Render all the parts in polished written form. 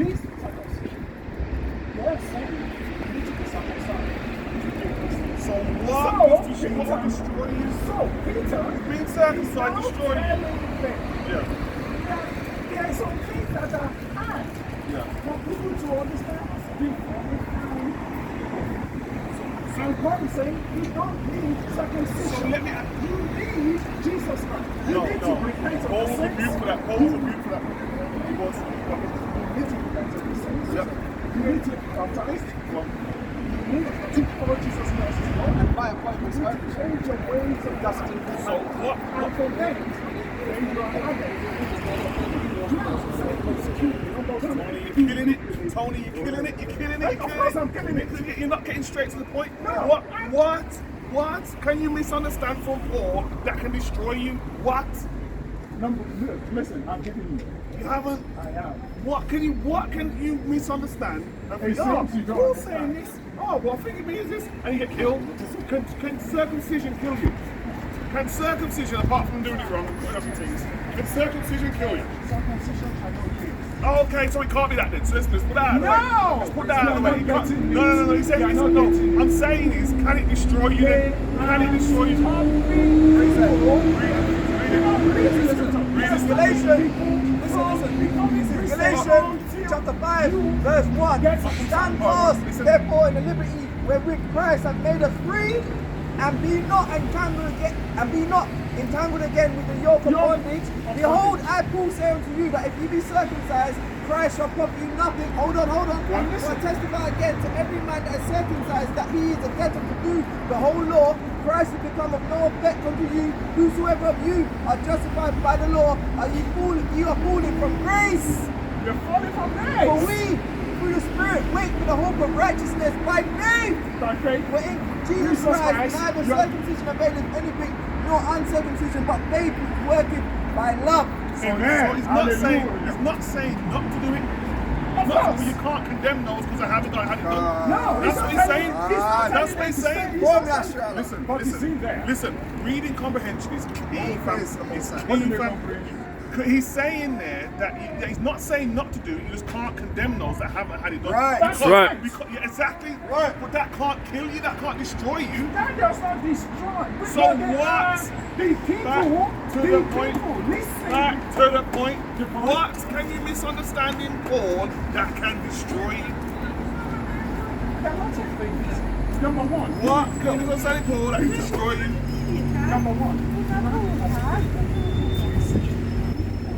This circumcision. You're saying you need to be circumcised. So what is to destroy you? So Peter, being circumcised destroy you. Yeah. There are some things that are hard for people to understand before they find. So God is saying you don't need circumcision. So let me. You need Jesus Christ. You need to repent of Paul the was sins. rebuked for that. Paul was rebuked for that. He was. You need to repent of the sins. Yep. You need to be baptized. You need to follow Jesus Christ as Lord. And by appointment, you need to change your ways of justice. So what? And for them, when you are Tony, you're killing it. Tony, you're killing it. You're killing it. Of course I'm killing it. You're not getting straight to the point. No. What can you misunderstand from Paul that can destroy you? What? Listen, I'm giving you. You haven't. I am. What can you misunderstand? Paul's saying this. Oh, well, I think it means this, and you get killed. Can circumcision kill you? Can circumcision, apart from doing it wrong and other things, can circumcision kill you? Circumcision cannot kill. Oh, okay, so it can't be that then. So let's put that out of the way. No! Let's put that out of the way. You're not getting No. He said no. I'm saying is, can it destroy you then? Can it destroy you? Galatians chapter 5, verse 1. Stand fast, therefore, in the liberty wherewith Christ hath made us free, and be not entangled again with the yoke of bondage. Behold, I Paul say unto you that if you be circumcised, Christ shall profit you nothing. Hold on. For I testify again to every man that is circumcised that he is a debtor to do the whole law. Christ has become of no effect unto you. Whosoever of you are justified by the law, you are falling from grace. You're falling from grace. For we, through the Spirit, wait for the hope of righteousness by faith. By faith. For in Jesus Christ, neither circumcision availeth anything, nor uncircumcision, but faith which worketh by love. Amen. So he's not saying not to do it. You can't condemn those because I haven't done it. No, That's what he's saying. That's what he's saying. Listen, reading comprehension is key, fam. He's saying there that he's not saying not to do it, you just can't condemn those that haven't had it done. Right. That's right. Yeah, exactly. Right. But that can't kill you, that can't destroy you. That does not destroy. So what? The people, Back to the point. What can you misunderstand in Paul that can destroy you? There are lots of things. Number one. What can you misunderstand in Paul that can destroy you? Number one.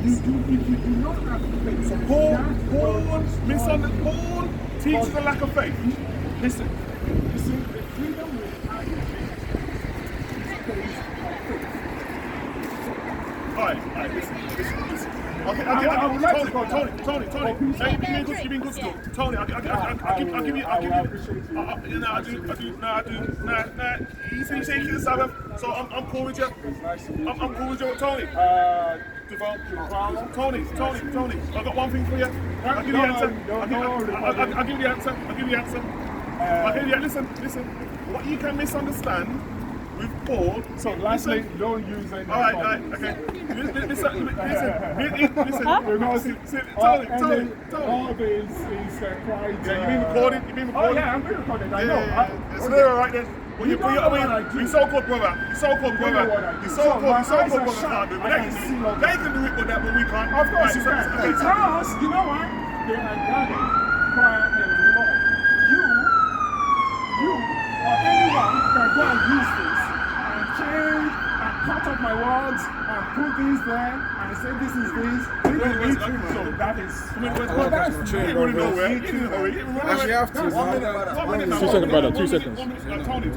If you do not have faith. So Paul teaches the lack of faith. Listen, you see, the freedom we have in faith is based on faith. Alright, listen. Okay, I would like to go Tony. You've been good still. Tony, I'll give you. I do. You say you kill the Sabbath, so I'm cool with you. I'm cool with you, Tony. Tony, I've got one thing for you. I'll give you the answer. Listen. What you can misunderstand with Paul. So lastly, don't use any. Alright, okay. Listen. Tony. All this is quite. Yeah, you've been recording. Oh yeah, I'm being recorded. I know. It's alright then. Well, you're so-called brother. You're so-called brother. You're so-called brother can't do it. They can do it, but we can't. Of course you can. Because, you know what? They are guarded by a law. You or anyone can go and use this and change and cut up my words and put this there and say this is this. So that is. Actually, you have to. 2 seconds, brother. 2 seconds. Tony,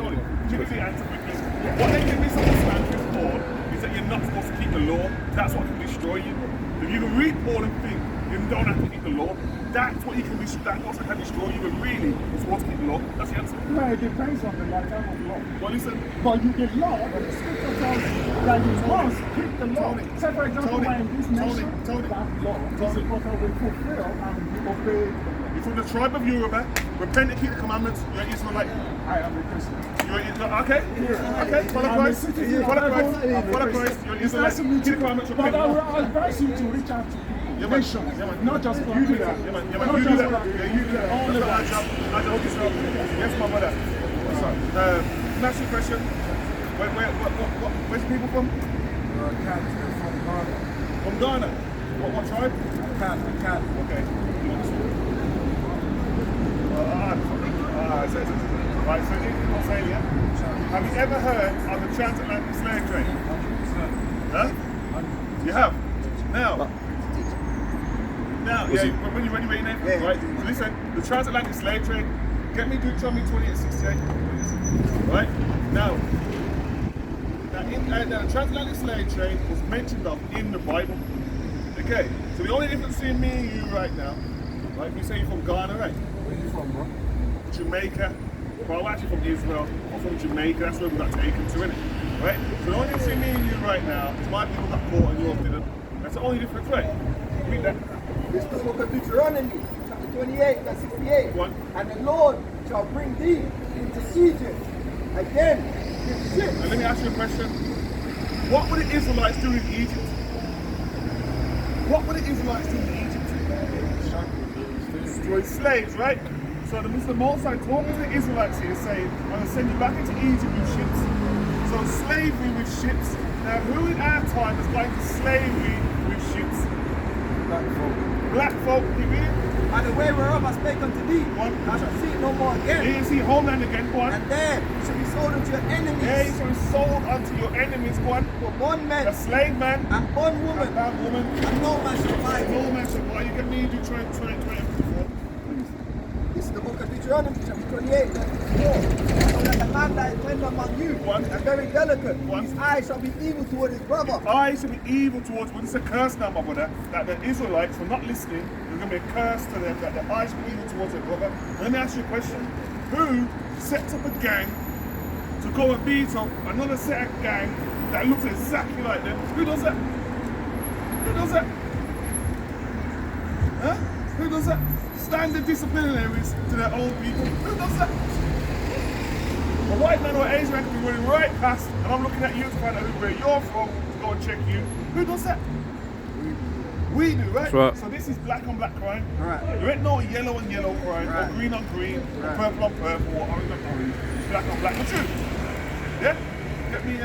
give me the answer quickly. What they can misunderstand with Paul is that you're not supposed to keep the law. That's what can destroy you. If you can read Paul and think you don't have to keep the law, that's what you can destroy. That's what can destroy you. But really, you're supposed to keep the law. That's the answer. No, it depends on the lifetime of law. Well, listen. But you get law, but the scripture tells you that you must keep the law. Say, for example, when in this nation, that law is supposed to be fulfilled and be obeyed. You're from the tribe of Yoruba. Repent and keep the commandments. You're an Israelite. I am a Christian. Okay. Follow Christ. You're an Israelite. Keep the commandments. But I will advise you to reach out to people. nations. Not just for You do Peter. that. Yeah, man. Not You do just that. for Yeah, you do that. Only That's that. what I hope yourself. Yes, my brother. What's up? Can I ask you a question? Where's the people from? From Ghana. From Ghana. What tribe? Can. Okay. Right, so in Australia, have you ever heard of the transatlantic slave trade? 100%. Huh? You have? Now, yeah, when you ready, name? Yeah. Right, so listen, the transatlantic slave trade, get me Deuteronomy 28:68, please. Right? Now the transatlantic slave trade was mentioned of in the Bible. Okay, so the only difference between me and you right now, right, you say you're from Ghana, right? Where you from, bro? Jamaica. Well, I'm actually from Israel. I'm from Jamaica. That's where we got taken to, innit? Right? So the only difference between me and you right now is my people got caught and yours didn't. That's the only difference, right? Read that. This is the book of Deuteronomy, chapter 28, verse 68. What? And the Lord shall bring thee into Egypt again with ships. Now let me ask you a question. What were the Israelites doing in Egypt? What were the Israelites doing in Egypt? Destroyed slaves, right? So the Most High talking to the Israelites here saying, I'm going to send you back into Egypt with ships. So slavery with ships. Now who in our time is going to slavery with ships? Black folk, you read it? And the way whereof I spake unto thee, What? thou shalt see it no more again. Here you see homeland again, go on. And there you shall be sold unto your enemies. Yeah, you shall be sold unto your enemies, go on. For bondmen A slave man, and bondwoman, and that woman, and no man shall buy and thee. no man shall buy you. Get me to try before. This is the book of Deuteronomy, chapter 28, verse 4. So that the man that is tender among you, One. and very delicate, One. his eye shall be evil toward his brother. I should be evil towards, well, it's a curse now, my brother, that the Israelites, for not listening, there's going to be a curse to them, that their eyes should be evil towards their brother. Now, let me ask you a question. Who sets up a gang to go and beat up another set of gang that looks exactly like them? Who does that? Who does that? Huh? Who does that? Standard disciplinaries to their own people. Who does that? A white man or Asian man can be running right past, and I'm looking at you to find out where you're from to go and check you. Who does that? We do, right? That's right. So this is black on black crime. Right. There ain't no yellow on yellow crime, Right. or green on green, Right. or purple on purple, or orange on orange. It's black on black. The truth. Yeah? Get me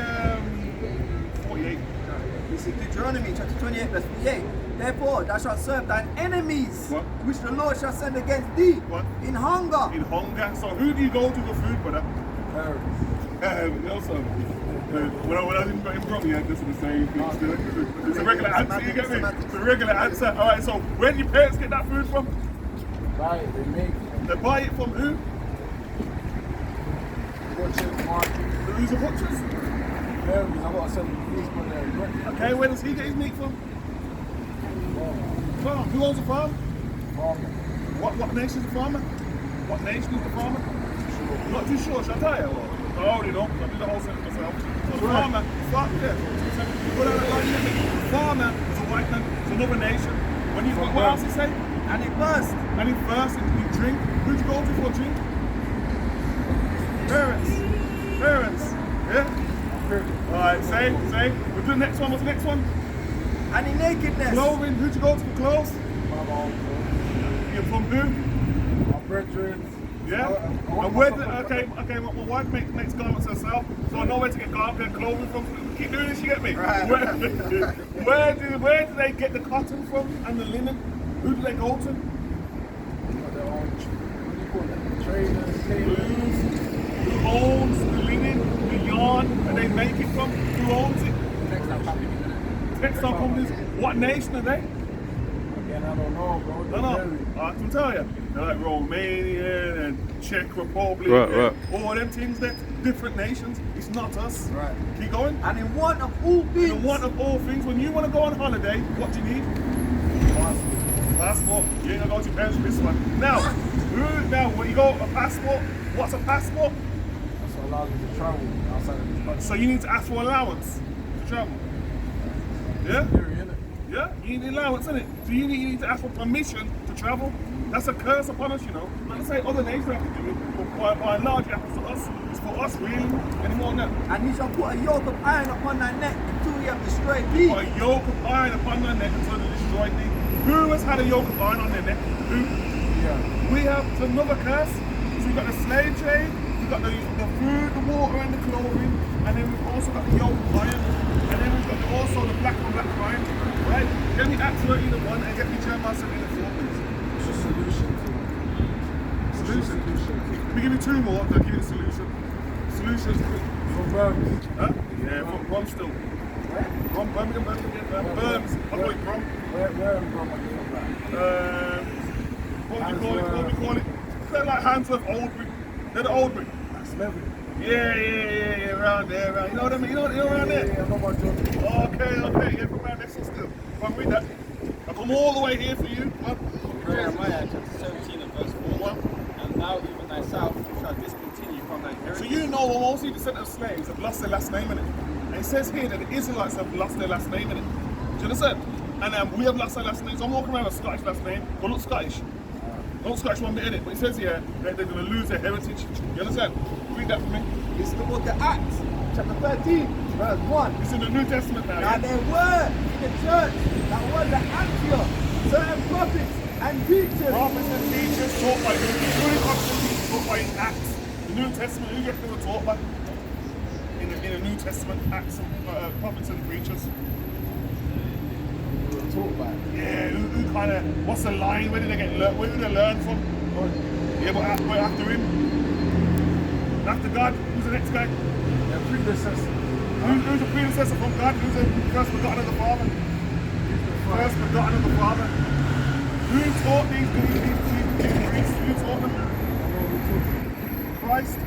48. This is Deuteronomy, chapter 28, verse 48. Therefore thou shalt serve thine enemies, What? which the Lord shall send against thee, What? in hunger. In hunger. So who do you go to for food, brother? Also, when I was in Bromley, this is the same thing still. It's a regular answer, you get me? It's a regular answer. Alright, so where do your parents get that food from? Buy it, they make it. They buy it from who? Butcher's market. Who's the butchers? Berries, I got to sell them fruits for their breakfast. Okay, where does he get his meat from? Farm. Who owns the farm? Farmer. What nation is the farmer? What nation is the farmer? Not too sure, shall I tell you? I already know, I did the whole sentence myself. So the farmer, the farmer is a white man, it's another nation. When you, what else he say? And it burst. And he first, you drink. Who'd you go to for a drink? Parents. Yeah? Alright, say. We'll do the next one. What's the next one? And in nakedness. Clothing. Who'd you go to for clothes? My mom. You're from who? My brethren. Yeah? And where did, okay, my wife makes garments herself, so I know where to get clothing from. Keep doing this, you get me? Right. Where do they get the cotton from and the linen? Who do they go to? Their own, what do you call it? Traders, tailors. Who owns the linen, the yarn, and they make it from? Who owns it? Textile company. Textile companies. What nation are they? Again, I don't know, bro. No. I can tell you. They're like Romanian and Czech Republic. Right. All them things, they're different nations. It's not us. Right. Keep going. And in one of all things. In one of all things, when you want to go on holiday, what do you need? Passport. You ain't gonna go to your parents with this one. Now, when you go a passport, what's a passport? That's what allows me to travel outside of this country. So you need to ask for allowance to travel. Yeah? Theory, innit? Yeah? You need allowance, innit? So you need to ask for permission to travel. That's a curse upon us, you know. Not to say other nations have to do it, but by and large it happens to us. It's for us, really. Any more than that? And he shall put a yoke of iron upon thy neck until he have destroyed thee. Put a yoke of iron upon thy neck until they destroy thee. Who has had a yoke of iron on their neck? Who? Yeah. We have another curse. So we've got the slave trade, we've got the food, the water, and the clothing, and then we've also got the yoke of iron, and then we've got also the black on black crime. Right? Get me Acts 13:1 and get me Jeremiah 17:4, please. It's a solution. Solution. Let me give you two more, and I'll give you the solution. Solution. From Burns. Huh? Yeah, from Bromstill. Brom, Birmingham, Burns. I call it Brom. Where in Brom are you from? What do you call it? They're like Handsworth, Oldbury. They're the Oldbury. That's Levy. Yeah, around there, around. You know what I mean? You know around there? Yeah, I know about John. Okay, yeah, from around there, so still. Come read that. I come all the way here for you. Come on. Jeremiah chapter 17 and verse 4. And thou even thyself shalt discontinue from thy heritage. So you know most of the descendants of slaves have lost their last name in it. And it says here that the Israelites have lost their last name in it. Do you understand? And we have lost our last names. I'm walking around with a Scottish last name, but not Scottish. Not Scottish one bit in it. But it says here that they're going to lose their heritage. You understand? Read that for me. This is the book of Acts, chapter 13, verse 1. It's in the New Testament now. Now Yeah? there were in the church that was at Antioch certain prophets and teachers. Prophets and teachers taught by who? Who are prophets and teachers taught by in Acts? The New Testament, who do you reckon they were taught by? In the New Testament, Acts and prophets and preachers. Talk about it. Yeah, who kind of, what's the line? Where did they get learned? Where did they learn from? Yeah, but after him? After God, who's the next guy? Their predecessor. Who's the predecessor from God? Who's the first begotten of the Father? First begotten of the Father. Who taught these priests? Who taught them? Christ.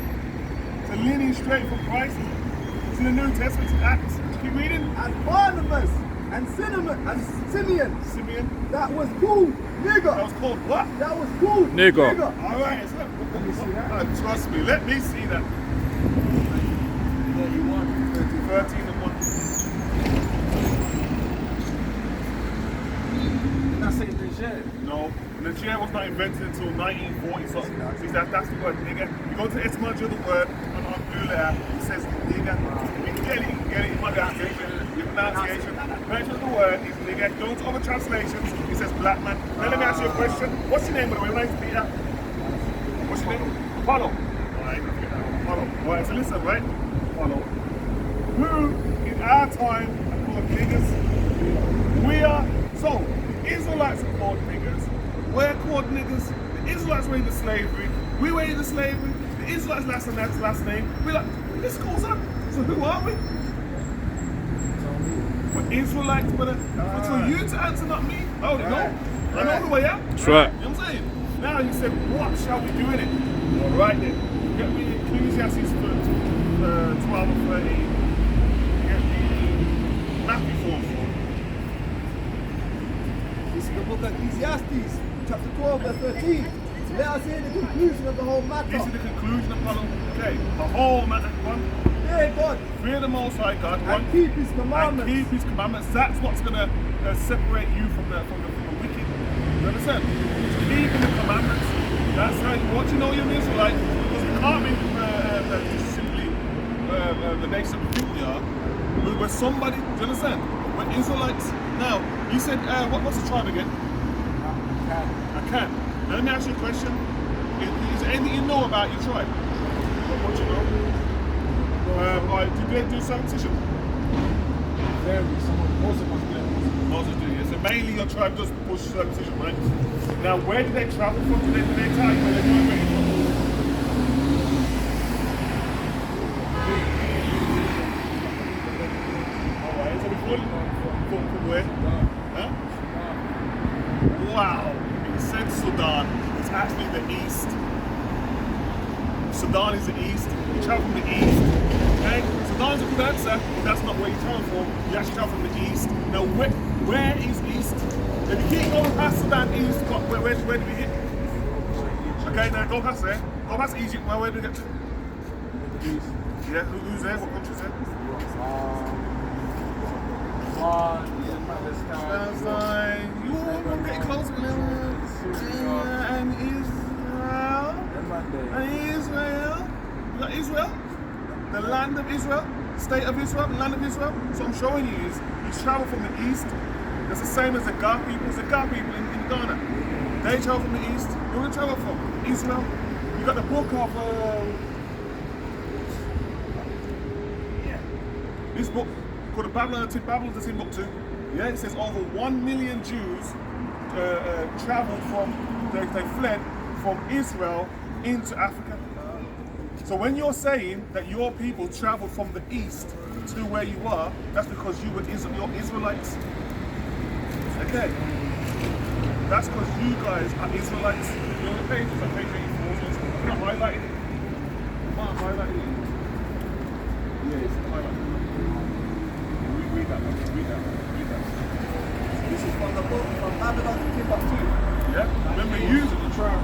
It's a lineage straight from Christ. It's in the New Testament, it's Acts. Keep reading. And Barnabas and Simeon. Simeon. That was called That nigger. was called what? That was called Nigger. All right, so let me see that. Trust me, let me see that. 13 and 1. Didn't I say Niger? No, Niger was not invented until 1940. So see, that's the word nigger. You go to the etymology of the word on Google there, it says nigger. You can get it, you might have the pronunciation. Mention of the word is nigger. Go to other translations, it says black man. Now let me ask you a question. What's your name, by the way? My name's Peter. What's your name? Apollo. Alright, Apollo. Alright, so listen, right? Apollo. Who in our time are called niggers? We are, so the Israelites are called niggers. We're called niggers. The Israelites were in the slavery. We were in the slavery. The Israelites last name. We're like, this goes on. So who are we? We're Israelites, but it's for you to answer, not me. I already know. I know who I am. That's right. You know what I'm saying? Now you said, what shall we do in it? All right then. Get me Ecclesiastes 12 and 13. Get me Matthew 4 and 4. This is the book of Ecclesiastes, chapter 12, verse 13. So let us hear the conclusion of the whole matter. This is the conclusion of Apollo. Okay, the whole matter. One, Fear God fear the Most High God. and keep His And commandments. keep His commandments. That's what's gonna separate you from the wicked. You understand? Keeping the commandments. That's how. Once you know you're an Israelite, because you can't be just simply the nation of people we are. We're somebody. Do you understand? We're Israelites. Now, you said, what's the tribe again? I can. Now, let me ask you a question. Is there anything you know about your tribe? What you know? Did they do circumcision? Most of us do. Moses do, yeah. So mainly your tribe does push circumcision, right? Now, where did they travel from? Did they tell you where they're migrating from? Alright, so from where? Huh? Wow. It said Sudan. It's actually the east. Sudan is the east. You travel from the east. Okay? Sudan's a good answer, but that's not where you travel from. You actually travel from the east. Now, where is east? If you keep going past Sudan east, where do we hit? Okay, now go past there. Go past Egypt. Where do we get to? Yeah, who's there? What country's there? Palestine. You're getting close, and Israel. And Israel. You got Israel? The land of Israel? State of Israel? The land of Israel? So I'm showing you is you travel from the east. It's the same as the Ga people. It's the Ga people in Ghana. They travel from the east. Where do they travel from? Israel. You got the book of this book called the Babylon that's in book 2. Yeah, it says over 1 million Jews traveled they fled from Israel into Africa. So when you're saying that your people traveled from the east to where you are, that's because you're Israelites. Okay. That's because you guys are Israelites. You're on the page, it's on page 84. So I'm not highlighting it. I'm not highlighting it. Yeah, it's highlighted. Read that. This is from the book from Babylon to Timbuktu. Yeah? Remember using the trial.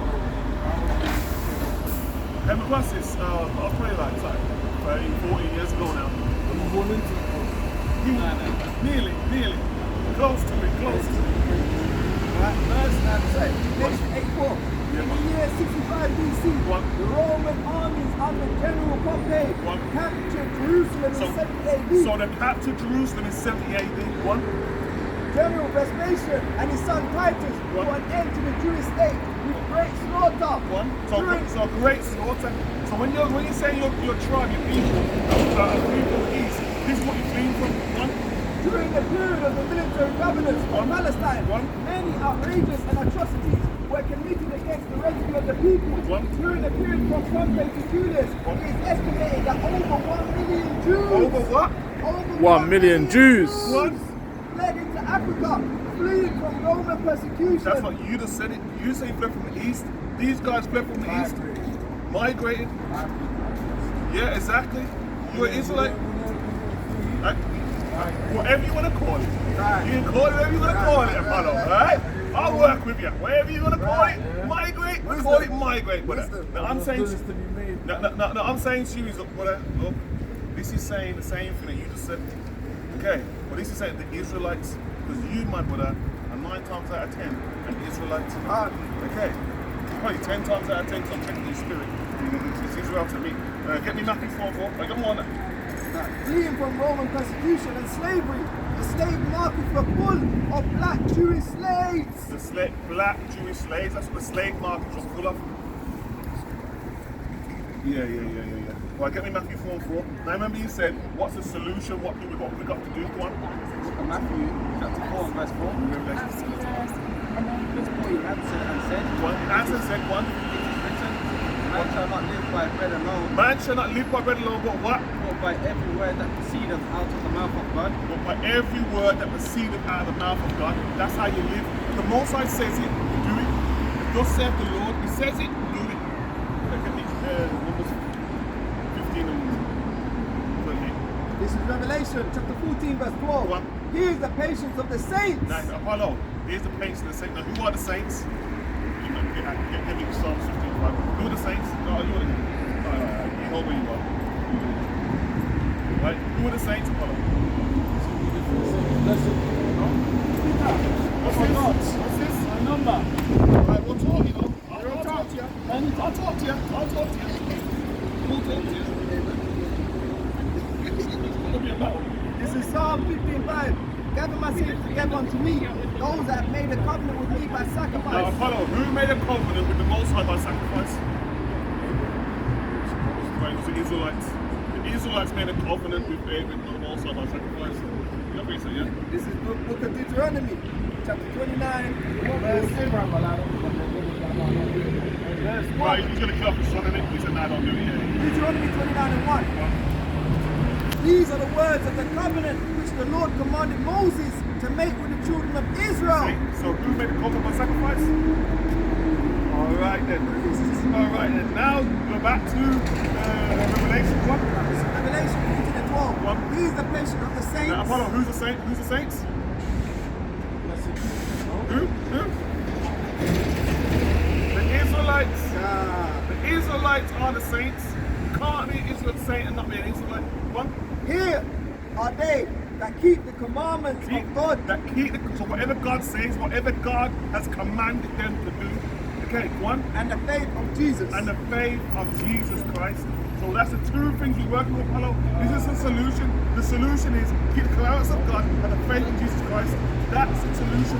Came across this, I'll probably like 30, 40 years ago now. Nearly. Close to it. Right, verse 84. In the year 65 BC, the Roman armies under General Pompey captured Jerusalem in 70 AD. So they captured Jerusalem in 70 AD. One. General Vespasian and his son Titus put an end to the Jewish state with great slaughter. So great slaughter. So when you say your tribe, your people, people east, this is what you clean from. One. During the period of the military governance of Palestine, many outrageous and atrocities were committed against the residue of the people. During the period from Pompey to Julius, it is estimated that over 1 million Jews. Over what? Over 1 million Jews. Fled into Africa, fleeing from Roman persecution. That's what you just said it. You say fled from the east. These guys fled from the east. Migrated. Yeah, exactly. You're an Israelite. Whatever you want to call it. You can call it whatever you want to call it, Apollo. Alright? I'll work with you. Whatever you want to call it. Migrate. We call it migrate, brother. Now I'm saying I'm saying to you is brother, look, this is saying the same thing that you just said. Okay, well this is saying the Israelites, because you, my brother, are 9 times out of 10 an Israelite. Okay, probably 10 times out of 10 because I'm checking your spirit. It's Israel to me. Get me Matthew 4:4. Like, come on. Fleeing from Roman persecution and slavery, the slave markets were full of black Jewish slaves. Black Jewish slaves, that's what the slave markets were full of. Yeah. Well, get me Matthew 4:4. Now remember you said, what's the solution? What we got to do? Go on. Matthew chapter 4 and verse 4. Verse 4, he answered and said, One. Man shall not live by bread alone. Man shall not live by bread alone, but what? But by every word that proceedeth out of the mouth of God. But by every word that proceedeth out of the mouth of God. That's how you live. The Most High says it, you do it. Thus saith the Lord, He says it, do it. Look at Numbers 15 and 28. This is Revelation chapter 14 verse 12. Here is the patience of the saints. Now, Apollo, here's the patience of the saints. Now, who are the saints? Get me Psalm 15. Who are the saints? No, you know where you are. Right? Who are the saints, Apollo? What's this? My number. Alright, we'll talk, you know. I'll talk to you. I'll talk to you. We'll talk to you. This is Psalm 15:5. Gather my saints together unto me, those that have made a covenant with me by sacrifice. Now, Apollo, who made a covenant with the Most High by sacrifice? Right, it was the Israelites. The Israelites made a covenant with the Most High by sacrifice. You know what you say, yeah? This is the book of Deuteronomy, chapter 29, verse. Right, he's going to kill off the son in it. He said, nah, don't do it yet. Deuteronomy 29 and 1. These are the words of the covenant which the Lord commanded Moses to make with the children of Israel. So who made the covenant by sacrifice? Alright then. Now we're back to Revelation 1. Revelation 15 and 12. He is the patient of the saints. Now, Apollo, who's the saint? Who's the saints? Who? The Israelites. The Israelites are the saints. You can't be an Israelite saint and not be an Israelite. One. Here are they that keep the commandments of God. So whatever God says, whatever God has commanded them to do, Okay, one. And the faith of Jesus. And the faith of Jesus Christ. So that's the two things we're working with, Apollo. This is the solution. The solution is keep the commandments of God and the faith of Jesus Christ. That's the solution.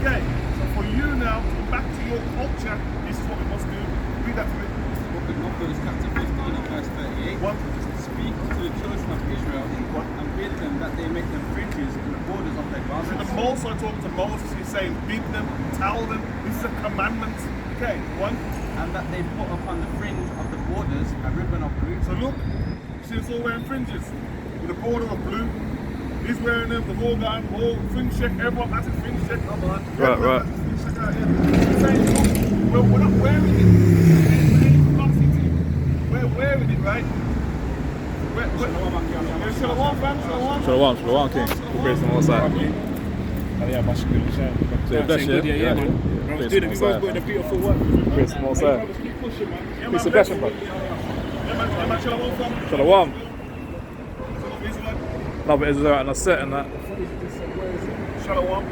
Okay, so for you now, to go back to your culture, this is what we must do. Read that to me. Book of Numbers, chapter 15 and verse 38. One. Speak to the children of Israel and bid them that they make them fringes in the borders of their So garments. the Most High talking to Moses, he's saying, bid them, tell them, this is a commandment. Okay, one. And that they put upon the fringe of the borders a ribbon of blue. So look, you see us all wearing fringes with a border of blue. He's wearing them, they've all got them, all fringe check, everyone has a fringe check, come on. Right. Fringe check out here. He's saying, look, well, we're not wearing it. We're wearing it, right? Shalom, fam, shalom. Shalom, King. Praise the Most High. Yeah, my school is Yeah, bless you. yeah, man. Praise Dude, the if you Most guys High. put in a beautiful work. Praise the Most High. Keep pushing, man. Yeah, Peace man, and blessing, bro. Yeah, man, shalom, fam. Shalom. Shalom, Israel. Love it, Israel, and a set and that. Shalom,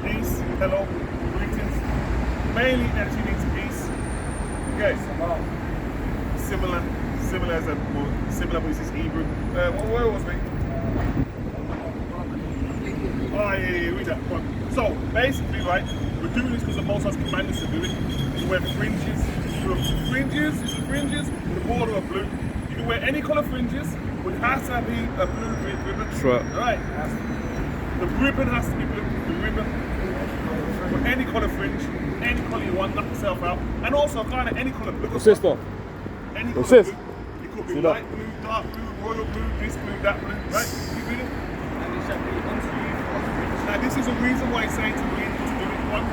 peace, hello, greetings. Mainly actually means peace. Okay, similar as a similar but it's Hebrew. What word was it? Oh yeah, read that. Come on. So basically, right, we're doing this because the Most High commanded us to do it. You wear fringes. Fringes with a border of blue. You can wear any colour fringes, but it has to be a blue ribbon. That's right. Right. The ribbon has to be blue. The ribbon. With any colour fringe, any colour you want, knock yourself out. And also kind of any colour blue. Sister. Any Your colour sis. blue. It could be See that? light blue, dark blue, royal blue, this blue, that blue. Right? Keep reading. And it shall be unto you for a fringe, Now this is a reason why he's saying to read to do it. One.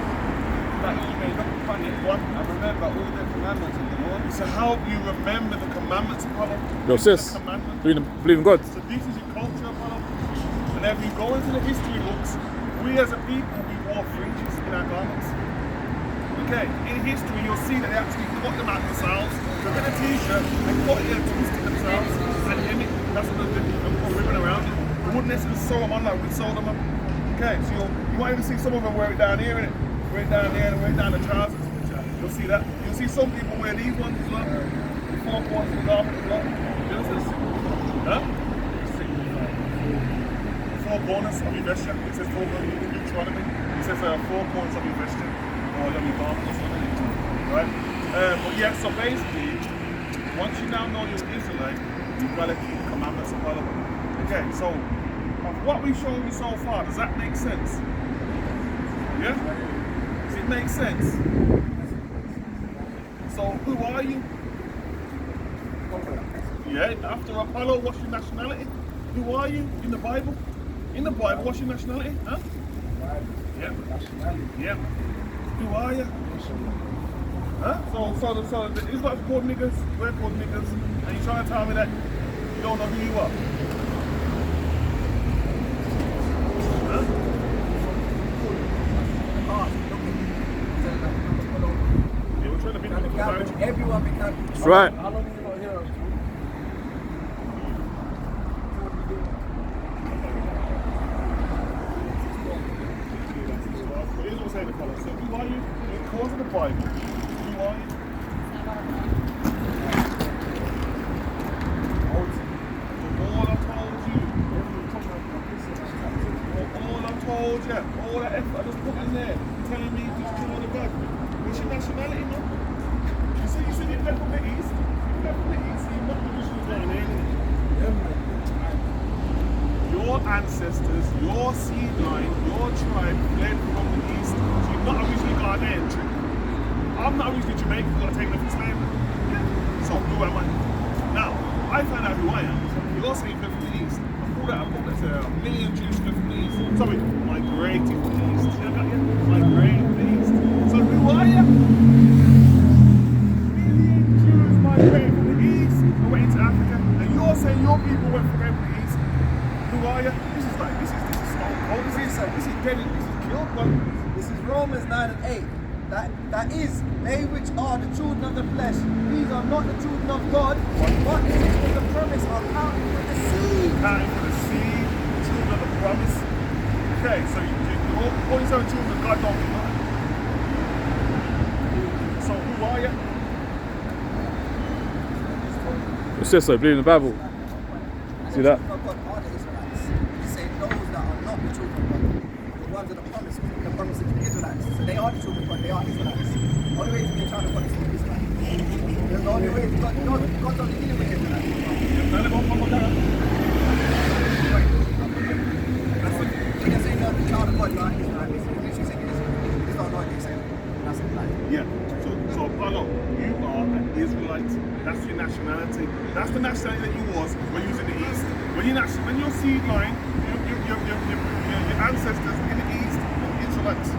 that ye may look upon it and remember all the commandments of the Lord. To help you remember the commandments, Apollo. Yo, sis. The commandment. Believe in God. So this is your culture, Apollo. Whenever you go into the history books, we as a people, we wore fringes in our garments. Okay, in history, you'll see that they actually cut them out themselves, took in a t-shirt, and cut it and twisted themselves, and hem it. That's what they did, and put a ribbon around it. They wouldn't necessarily sew them on like we sewed them up. Okay, so you might even see some of them wear it down here, innit? Wear it down there and wear it down the trousers. You'll see that. You'll see some people wear these ones as well. The 4 quarters of the garment as well. Huh? 4 corners of your vesture. It says 4 corners in Deuteronomy. It says 4 corners of your vesture. Or your garment or something. Right? But yeah, so basically, once you now know you're an Israelite, you've got to keep the commandments of God. Okay, so of what we've shown you so far, does that make sense? Yeah? Does it make sense? So who are you? Yeah, after Apollo, what's your nationality? Who are you in the Bible? In the Bible, what's your nationality? Huh? Yeah. Yeah. Who are you? Huh? So the Israelites called niggas, we're called niggas, and you're trying to tell me that you don't know who you are? Huh? Yeah, we're trying to be Everyone become. That's right. How long are you not here? Here's what I'm saying to Paul. So who are you? Because of the Bible, who are you? All I told you, all that effort I just put in there, telling me just kill the God. What's your nationality, man? You see, you left from the East. You left from the East, so you're not originally down here. Your ancestors, your seed line, your tribe fled from the East. So you're not originally Ghanaian. I'm not originally Jamaican because I take them from slavery. Yeah. So who am I? Now, I find out who I am. You're saying fled from the East. I thought that's a million Jews fled from the East. Sorry, migrated from the East. See that yet? Migrated from the East. So who are you? Million Jews migrated from the East and went into Africa. And you're saying your people went from the East. Who are you? This is stone cold. This is dead. This is killed, but This is Romans 9 and 8. That is, they which are the children of the flesh, these are not the children of God, but it is for the promise of counting for the seed. counting for the seed, the children of the promise. Okay, so you're all yourself children of God, don't be lying. It says so, believe in the Bible. See that? The children of God are the Israelites. He's saying those that are not the children of God, the ones that are promised, the promises to the Israelites. So they are the children of God, they are Israelites. The only way to be a child of God is to be Israelite. There's the only way to God. God's only dealing with Israelites. You can say you're the child of God, you are Israelite. If you literally say you don't know what they say. That's it. Like, Yeah. So Apollo, you are an Israelite. That's your nationality. That's the nationality that you was when you was in the East. When your seed line, your ancestors in the East, Israelites.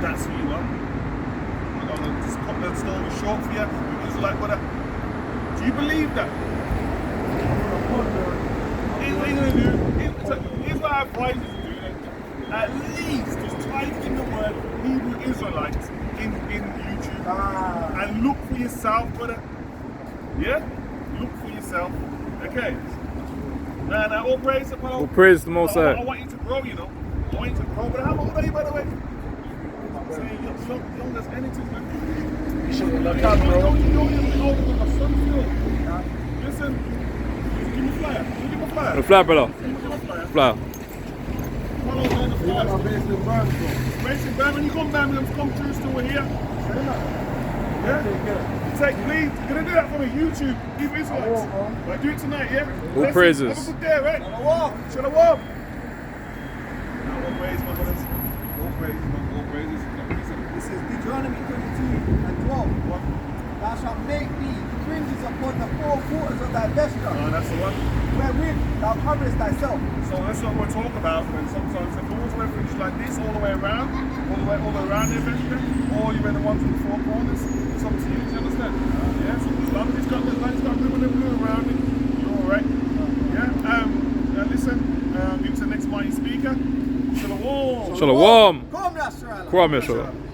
That's who you are. I'm gonna just cut that story short for you. You're Israelite, brother. Do you believe that? Here's what I advise you to do. At least just type in the word Hebrew Israelites in YouTube and look for yourself, brother. Yeah? Look for yourself. Okay? Now, all praise the All praise the Most High. I want you to grow, you know. I want you to grow. But how old are you, by the way? You're young as anything, man. You should have looked out, bro. You're older than my son, Phil. Listen, give me a flyer. Give me a flyer. The fly, brother. Give me a flyer. Fly. Follow us on the You flyer. are based in Birmingham. Based in Birmingham, you come Birmingham, come through still here. Yeah? Take, please, you're gonna do that for me, YouTube, Hebrew Israelites. Right, do it tonight, yeah? All Listen, praises. Have a good day, right? Shalom. Now, all praise, my brothers. All praise, all praises. this is Deuteronomy 22 and 12. Thou shalt make thee fringes upon the four quarters of thy vesture, Oh, that's the one. wherewith thou coverest thyself. So that's what we're talking about. And sometimes if you wear fringes like this all the way around, all the way around the vesture, or you wear the ones in the four corners, it's up to you. Do you understand? Yeah. So as long as it's got ribbon and blue around it, you're all right. Yeah. Now listen. Into the next mighty speaker. Shalom. Shalom. Come, Nasrallah. Kwame, shalom.